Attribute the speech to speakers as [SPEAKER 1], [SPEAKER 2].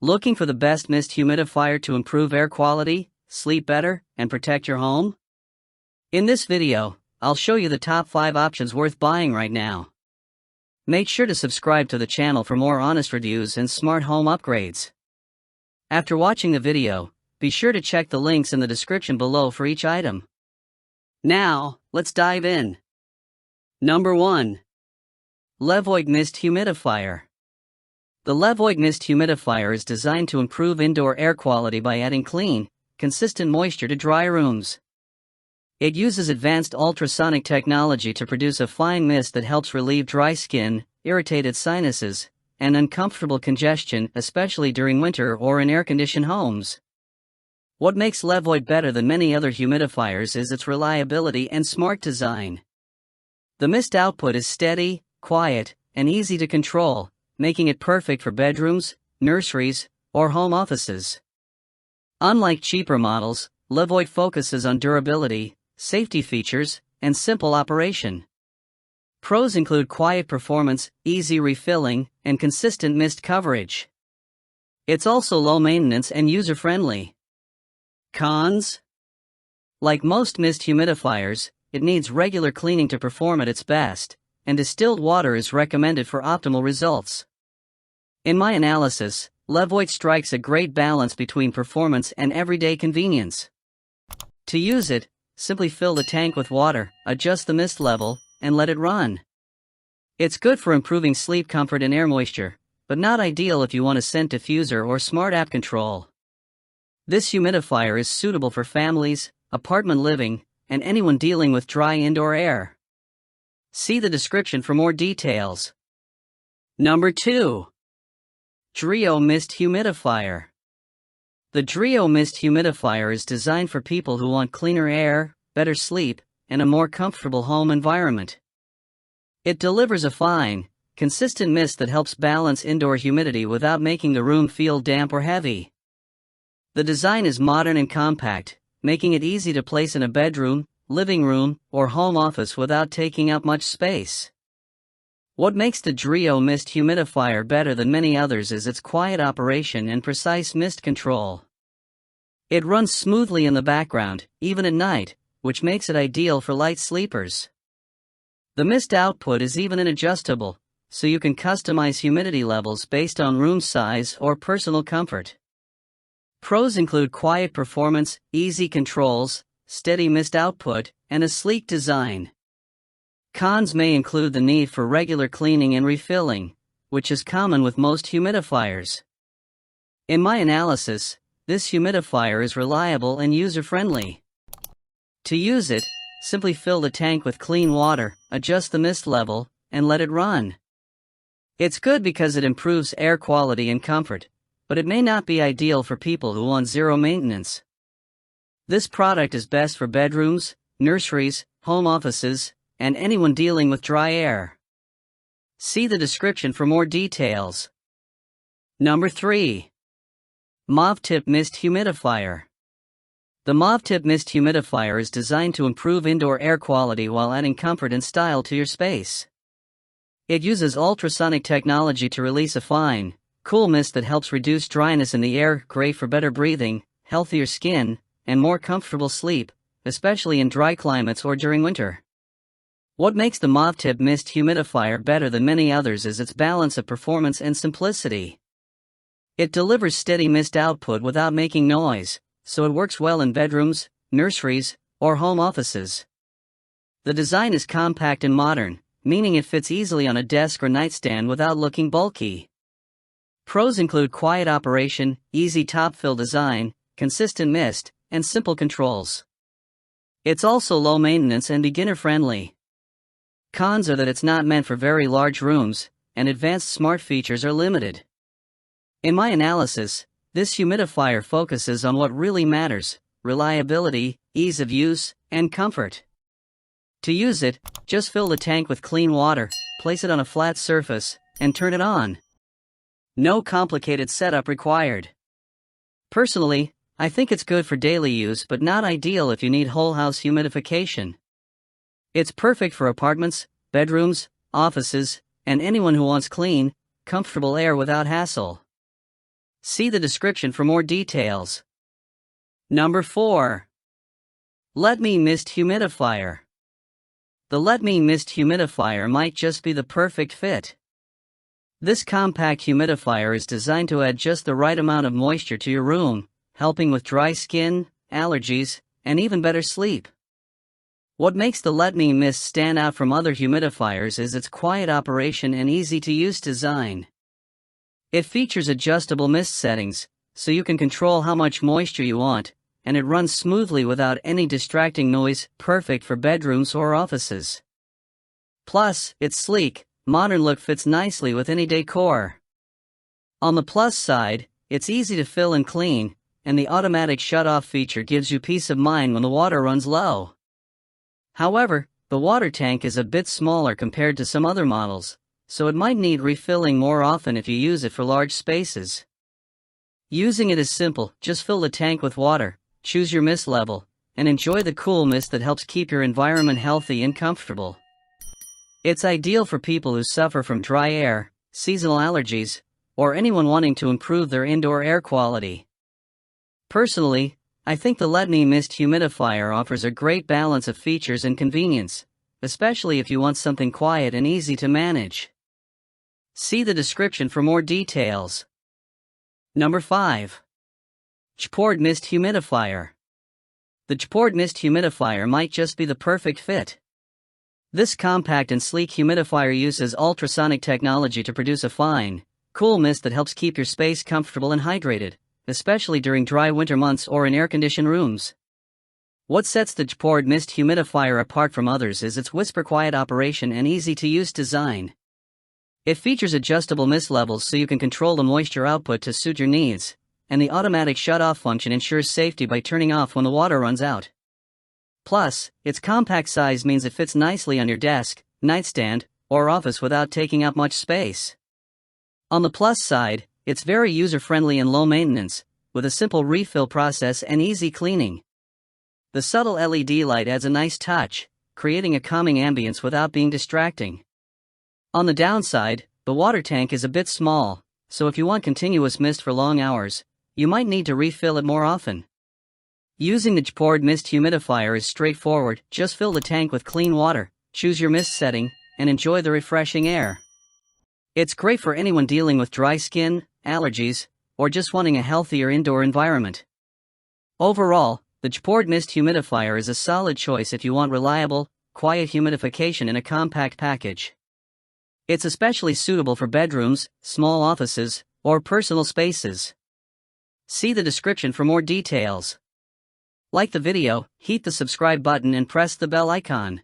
[SPEAKER 1] Looking for the best mist humidifier to improve air quality, sleep better, and protect your home? In this video, I'll show you the top 5 options worth buying right now. Make sure to subscribe to the channel for more honest reviews and smart home upgrades. After watching the video, be sure to check the links in the description below for each item. Now, let's dive in. Number 1. LEVOIT Mist Humidifier. The LEVOIT Mist Humidifier is designed to improve indoor air quality by adding clean, consistent moisture to dry rooms. It uses advanced ultrasonic technology to produce a fine mist that helps relieve dry skin, irritated sinuses, and uncomfortable congestion, especially during winter or in air-conditioned homes. What makes LEVOIT better than many other humidifiers is its reliability and smart design. The mist output is steady, quiet, and easy to control, making it perfect for bedrooms, nurseries, or home offices. Unlike cheaper models, LEVOIT focuses on durability, safety features, and simple operation. Pros include quiet performance, easy refilling, and consistent mist coverage. It's also low maintenance and user-friendly. Cons? Like most mist humidifiers, it needs regular cleaning to perform at its best, and distilled water is recommended for optimal results. In my analysis, LEVOIT strikes a great balance between performance and everyday convenience. To use it, simply fill the tank with water, adjust the mist level, and let it run. It's good for improving sleep comfort and air moisture, but not ideal if you want a scent diffuser or smart app control. This humidifier is suitable for families, apartment living, and anyone dealing with dry indoor air. See the description for more details. Number 2. Dreo Mist Humidifier. The Dreo Mist Humidifier is designed for people who want cleaner air, better sleep, and a more comfortable home environment. It delivers a fine, consistent mist that helps balance indoor humidity without making the room feel damp or heavy. The design is modern and compact, making it easy to place in a bedroom, living room, or home office without taking up much space. What makes the Dreo Mist Humidifier better than many others is its quiet operation and precise mist control. It runs smoothly in the background, even at night, which makes it ideal for light sleepers. The mist output is even adjustable, so you can customize humidity levels based on room size or personal comfort. Pros include quiet performance, easy controls, steady mist output, and a sleek design. Cons may include the need for regular cleaning and refilling, which is common with most humidifiers. In my analysis, this humidifier is reliable and user-friendly. To use it, simply fill the tank with clean water, adjust the mist level, and let it run. It's good because it improves air quality and comfort, but it may not be ideal for people who want zero maintenance. This product is best for bedrooms, nurseries, home offices, and anyone dealing with dry air. See the description for more details. Number 3. MOVTIP Mist Humidifier. The MOVTIP Mist Humidifier is designed to improve indoor air quality while adding comfort and style to your space. It uses ultrasonic technology to release a fine, cool mist that helps reduce dryness in the air, great for better breathing, healthier skin, and more comfortable sleep, especially in dry climates or during winter. What makes the MOVTIP Mist Humidifier better than many others is its balance of performance and simplicity. It delivers steady mist output without making noise, so it works well in bedrooms, nurseries, or home offices. The design is compact and modern, meaning it fits easily on a desk or nightstand without looking bulky. Pros include quiet operation, easy top-fill design, consistent mist, and simple controls. It's also low maintenance and beginner-friendly. Cons are that it's not meant for very large rooms, and advanced smart features are limited. In my analysis, this humidifier focuses on what really matters: reliability, ease of use, and comfort. To use it, just fill the tank with clean water, place it on a flat surface, and turn it on. No complicated setup required. Personally, I think it's good for daily use but not ideal if you need whole house humidification. It's perfect for apartments, bedrooms, offices, and anyone who wants clean, comfortable air without hassle. See the description for more details. Number 4. Let Me Mist Humidifier. The Let Me Mist Humidifier might just be the perfect fit. This compact humidifier is designed to add just the right amount of moisture to your room, helping with dry skin, allergies, and even better sleep. What makes the Let Me Mist stand out from other humidifiers is its quiet operation and easy-to-use design. It features adjustable mist settings, so you can control how much moisture you want, and it runs smoothly without any distracting noise, perfect for bedrooms or offices. Plus, its sleek, modern look fits nicely with any decor. On the plus side, it's easy to fill and clean, and the automatic shut-off feature gives you peace of mind when the water runs low. However, the water tank is a bit smaller compared to some other models, so it might need refilling more often if you use it for large spaces. Using it is simple, just fill the tank with water, choose your mist level, and enjoy the cool mist that helps keep your environment healthy and comfortable. It's ideal for people who suffer from dry air, seasonal allergies, or anyone wanting to improve their indoor air quality. Personally, I think the Let Me Mist Humidifier offers a great balance of features and convenience, especially if you want something quiet and easy to manage. See the description for more details. Number 5. Jpord Mist Humidifier. The Jpord Mist Humidifier might just be the perfect fit. This compact and sleek humidifier uses ultrasonic technology to produce a fine, cool mist that helps keep your space comfortable and hydrated, especially during dry winter months or in air-conditioned rooms. What sets the Jpord Mist Humidifier apart from others is its whisper-quiet operation and easy-to-use design. It features adjustable mist levels so you can control the moisture output to suit your needs, and the automatic shut-off function ensures safety by turning off when the water runs out. Plus, its compact size means it fits nicely on your desk, nightstand, or office without taking up much space. On the plus side, it's very user-friendly and low maintenance, with a simple refill process and easy cleaning. The subtle LED light adds a nice touch, creating a calming ambience without being distracting. On the downside, the water tank is a bit small, so if you want continuous mist for long hours, you might need to refill it more often. Using the Jpord Mist Humidifier is straightforward, just fill the tank with clean water, choose your mist setting, and enjoy the refreshing air. It's great for anyone dealing with dry skin, allergies, or just wanting a healthier indoor environment. Overall, the Jpord Mist Humidifier is a solid choice if you want reliable, quiet humidification in a compact package. It's especially suitable for bedrooms, small offices, or personal spaces. See the description for more details. Like the video, hit the subscribe button and press the bell icon.